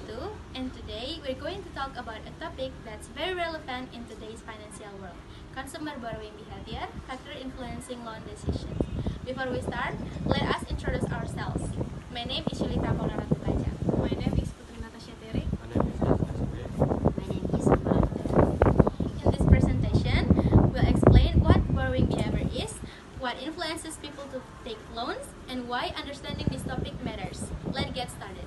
2022, and today we're going to talk about a topic that's very relevant in today's financial world: consumer borrowing behavior, factor influencing loan decisions. Before we start, let us introduce ourselves. My name is Yulita Paula Ratulaja. My name is Putri Natasha Terry. My name is Jasmine. My name is Amanda. In this presentation, we'll explain what borrowing behavior is, what influences people to take loans, and why understanding this topic matters. Let's get started.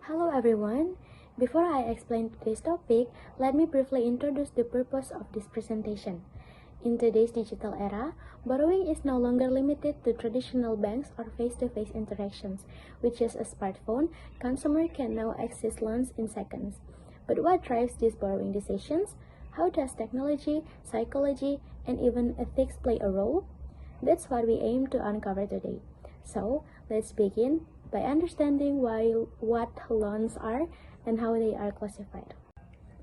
Hello everyone. Before I explain today's topic, let me briefly introduce the purpose of this presentation. In today's digital era, borrowing is no longer limited to traditional banks or face-to-face interactions. With just a smartphone, consumer can now access loans in seconds. But what drives these borrowing decisions? How does technology, psychology, and even ethics play a role? That's what we aim to uncover today. So, let's begin by understanding what loans are and how they are classified.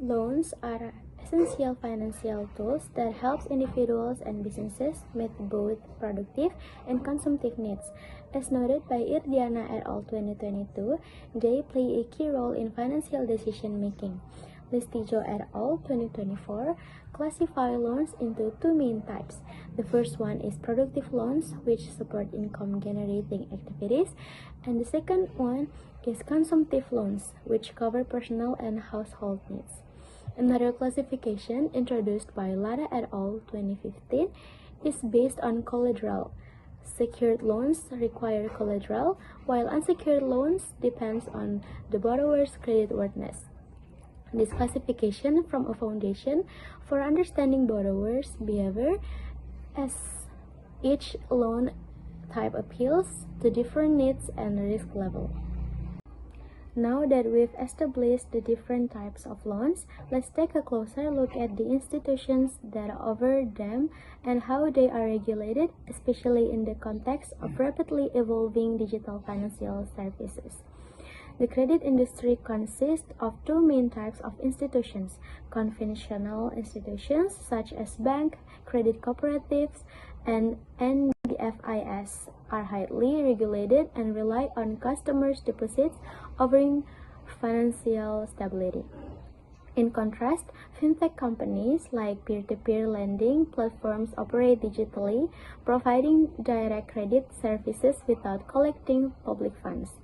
Loans are essential financial tools that helps individuals and businesses meet both productive and consumptive needs. As noted by Irdiana et al. 2022, they play a key role in financial decision making. Listijo et al. 2024 classify loans into two main types. The first one is productive loans, which support income generating activities, and the second one is consumptive loans, which cover personal and household needs. Another classification introduced by Lara et al. 2015 is based on collateral. Secured loans require collateral, while unsecured loans depends on the borrower's creditworthiness. This classification from a foundation for understanding borrowers' behavior as each loan type appeals to different needs and risk level. Now that we've established the different types of loans, let's take a closer look at the institutions that offer them and how they are regulated, especially in the context of rapidly evolving digital financial services. The credit industry consists of two main types of institutions: conventional institutions such as bank, credit cooperatives, and NBFIs are highly regulated and rely on customers' deposits, offering financial stability. In contrast, fintech companies like peer-to-peer lending platforms operate digitally, providing direct credit services without collecting public funds.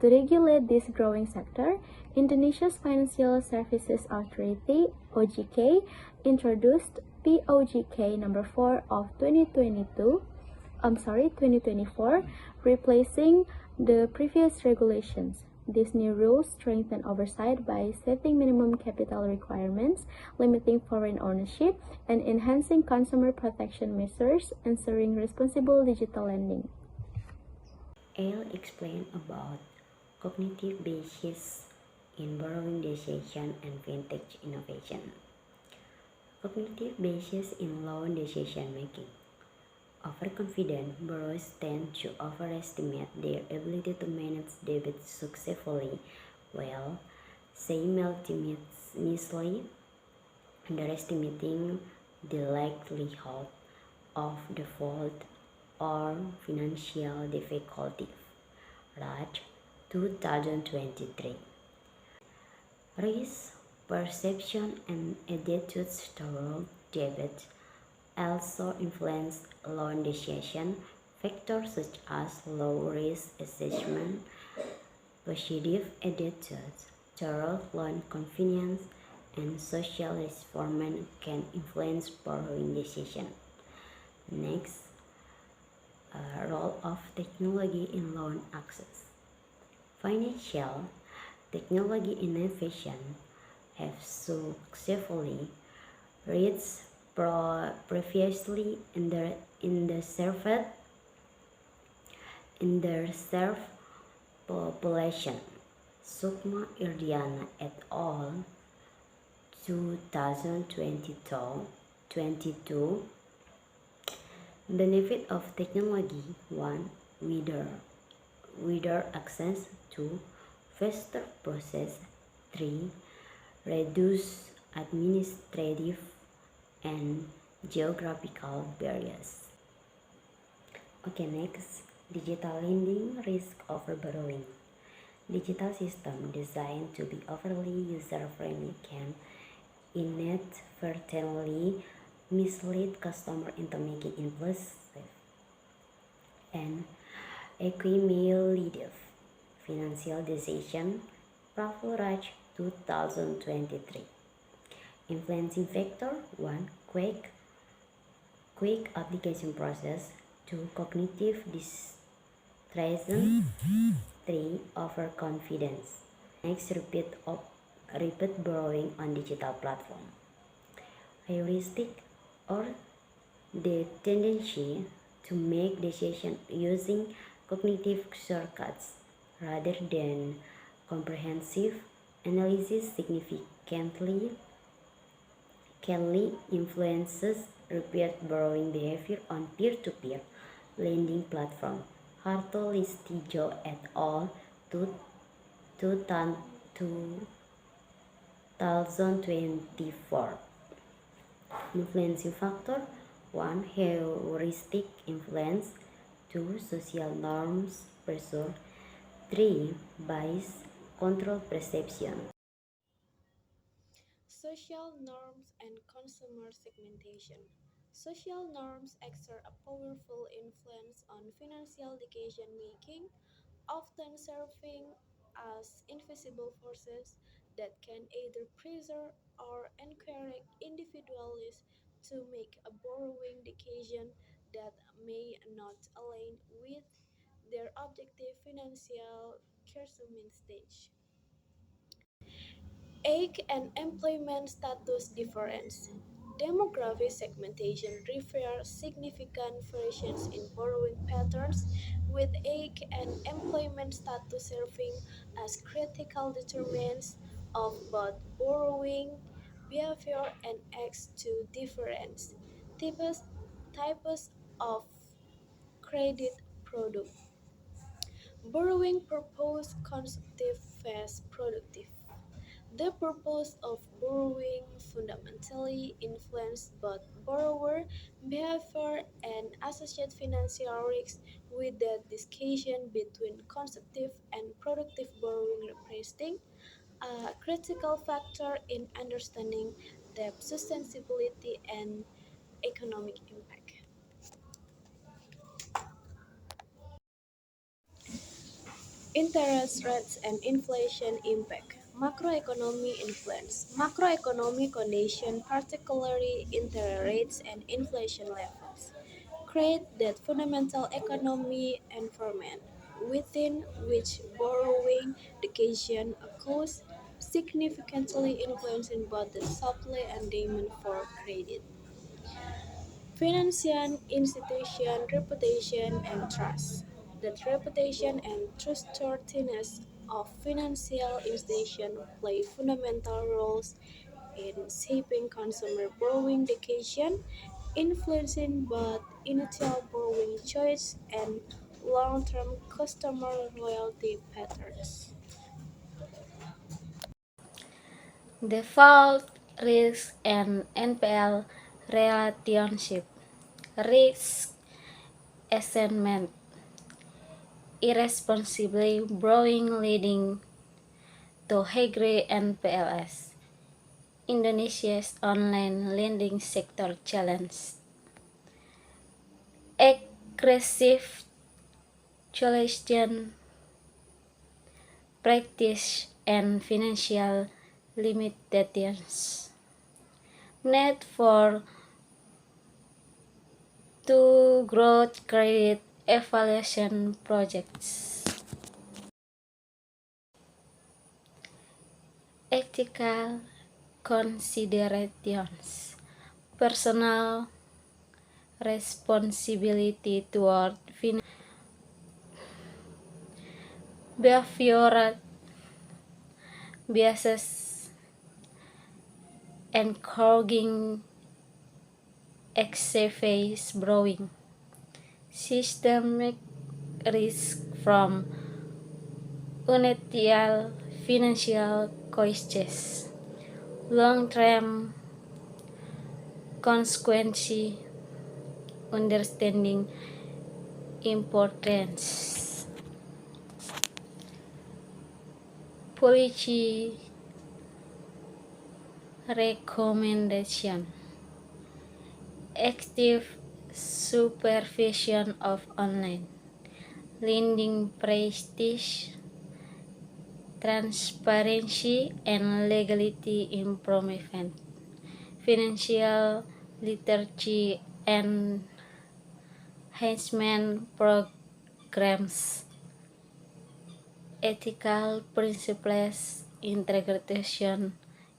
To regulate this growing sector, Indonesia's Financial Services Authority (OJK) introduced POJK number 4 of 2024, replacing the previous regulations. These new rules strengthen oversight by setting minimum capital requirements, limiting foreign ownership, and enhancing consumer protection measures, ensuring responsible digital lending. I'll explain about cognitive biases in borrowing decision and fintech innovation. Cognitive biases in loan decision making. Overconfident borrowers tend to overestimate their ability to manage debt successfully, while simultaneously underestimating the likelihood of default or financial difficulty. Raj 2023. Risk perception and attitudes toward debt also influence loan decision. Factors such as low risk assessment, positive attitudes toward loan convenience, and social reform can influence borrowing decision. Next, role of technology in loan access. Financial technology innovation have successfully reached previously underserved population. Sukma Irdiana et al. 2022. Benefit of technology: 1. Wider access. 2. Faster process. 3. Reduce administrative and geographical barriers. Okay, next, digital lending risk over borrowing. Digital system designed to be overly user-friendly can inadvertently mislead customers into making impulsive and accumulative financial decisions. Pravaraj 2023. Influencing factor 1. Quick application process. 2. Cognitive distraction. 3. Overconfidence. Next, repeat borrowing on digital platform. Heuristic or the tendency to make decisions using cognitive shortcuts rather than comprehensive analysis significantly influences repeat borrowing behavior on peer-to-peer lending platform. Harto Listijo et al. 2024. Influencing factor 1. Heuristic influence. 2. Social norms pressure. 3. Bias control perception. Social norms and consumer segmentation. Social norms exert a powerful influence on financial decision making, often serving as invisible forces that can either pressure or encourage individuals to make a borrowing decision that may not align with their objective financial circumstance stage. Age and employment status difference. Demographic segmentation reveals significant variations in borrowing patterns, with age and employment status serving as critical determinants of both borrowing behavior and access to different types of credit products. Borrowing purpose consumptive versus productive. The purpose of borrowing fundamentally influences both borrower behavior and associated financial risks, with the distinction between consumptive and productive borrowing representing a critical factor in understanding debt sustainability and economic impact. Interest rates and inflation impact. Macroeconomic influence. Macroeconomic conditions, particularly interest rates and inflation levels, create that fundamental economic environment within which borrowing decisions occurs, significantly influencing both the supply and demand for credit. Financial institution reputation and trust. The reputation and trustworthiness of financial institutions play fundamental roles in shaping consumer borrowing decisions, influencing both initial borrowing choice and long-term customer loyalty patterns. Default risk and NPL relationship. Risk assessment. Irresponsibly borrowing leading to higher NPLs. Indonesia's online lending sector challenge. Aggressive collection practice and financial limitations. Need for two growth credit evaluation projects. Ethical considerations. Personal responsibility toward behavioral biases, encouraging excessive borrowing, systemic risk from unethical financial choices, long-term consequences, understanding importance. Policy recommendation. Active supervision of online lending, prestige, transparency, and legality improvement, financial literacy enhancement programs, ethical principles, integration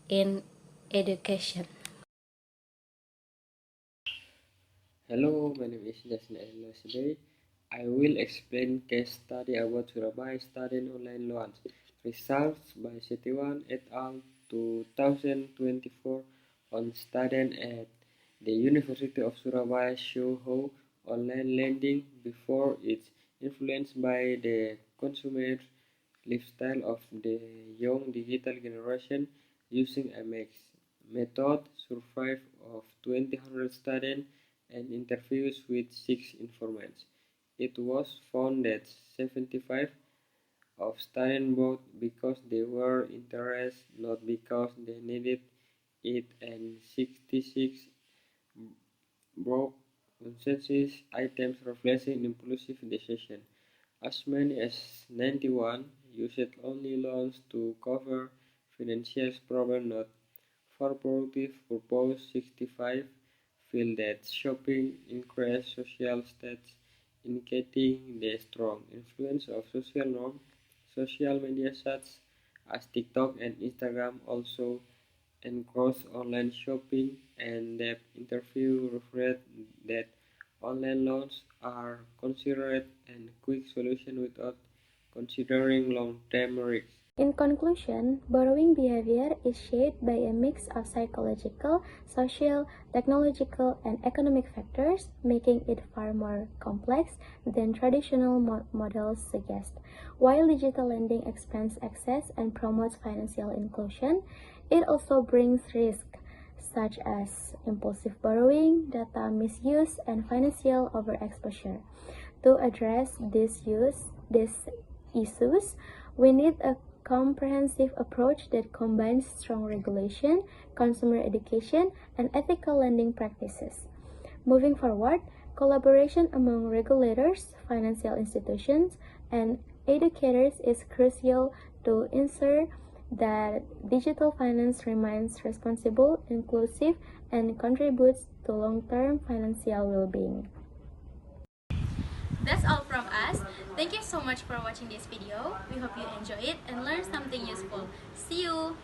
in education. Hello, my name is Jasna Elo. Today, I will explain case study about Surabaya student online loans. Results by Setiwan et al. 2024 on student at the University of Surabaya show how online lending before it's influenced by the consumer lifestyle of the young digital generation using a method survey of 200 students and interviews with 6 informants. It was found that 75 of students bought because they were interested, not because they needed it, and 66 broke consensus items reflecting impulsive decision. As many as 91 used only loans to cover financial problems, not for productive purposes. 65 feel that shopping increased social status, indicating the strong influence of social norms. Social media such as TikTok and Instagram also encourage online shopping, and that interview reflect that online loans are considered a quick solution without considering long-term risks. In conclusion, borrowing behavior is shaped by a mix of psychological, social, technological, and economic factors, making it far more complex than traditional models suggest. While digital lending expands access and promotes financial inclusion, it also brings risks such as impulsive borrowing, data misuse, and financial overexposure. To address these issues, we need a comprehensive approach that combines strong regulation, consumer education, and ethical lending practices. Moving forward, collaboration among regulators, financial institutions, and educators is crucial to ensure that digital finance remains responsible, inclusive, and contributes to long-term financial well-being. That's all from us. Thank you so much for watching this video. We hope you enjoy it and learn something useful. See you!